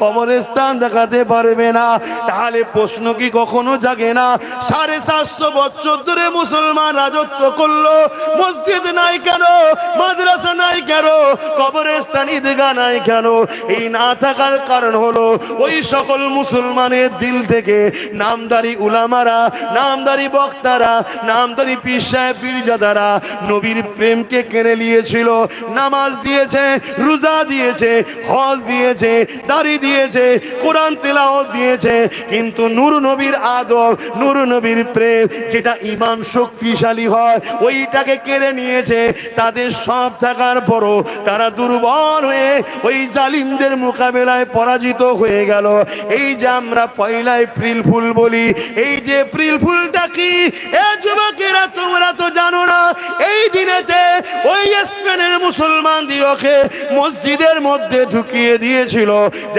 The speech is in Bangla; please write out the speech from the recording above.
কবরস্থান দেখাতে পারবে না। তাহলে প্রশ্ন কি কখনো জাগে না 750 বছর ধরে মুসলমান রাজত্ব করলো, মসজিদ নাই কেন, মাদ্রাসা নাই কেন, কবরস্থান ঈদগাহ নাই কেন? এই না থাকার কারণ হলো ওই সকল মুসলমানের দিল থেকে নামদারি উলামারা, নামদারি বক্তারা, নামদারি পীর সাহেব পীরজাদারা নবীর প্রেমকে কেড়ে নিয়েছিল। নামাজ দিয়েছে, রোজা দিয়েছে, হজ দিয়েছে, দাড়ি দিয়েছে, কোরআন তেলাওয়াত দিয়েছে, কিন্তু নূর নবীর আদব, নূর নবীর প্রেম যেটা ঈমান শক্তিশালী হয় ওইটাকে কেড়ে নিয়েছে। তাদের সব থাকার পরও তারা দুর্বল হয়ে ওই জালিমদের মোকাবেলায় পরাজিত হয়ে গেল। এই যে আমরা পয়লা এপ্রিল ফুল বলি, এই যে এপ্রিল ফুলটা কি এ যুবকেরা তোমরা তো জানো না। এই দিনেতে ওই স্পেনের মুসলমান দিওকে মসজিদের মধ্যে ঢুকিয়ে দিয়েছিল যারা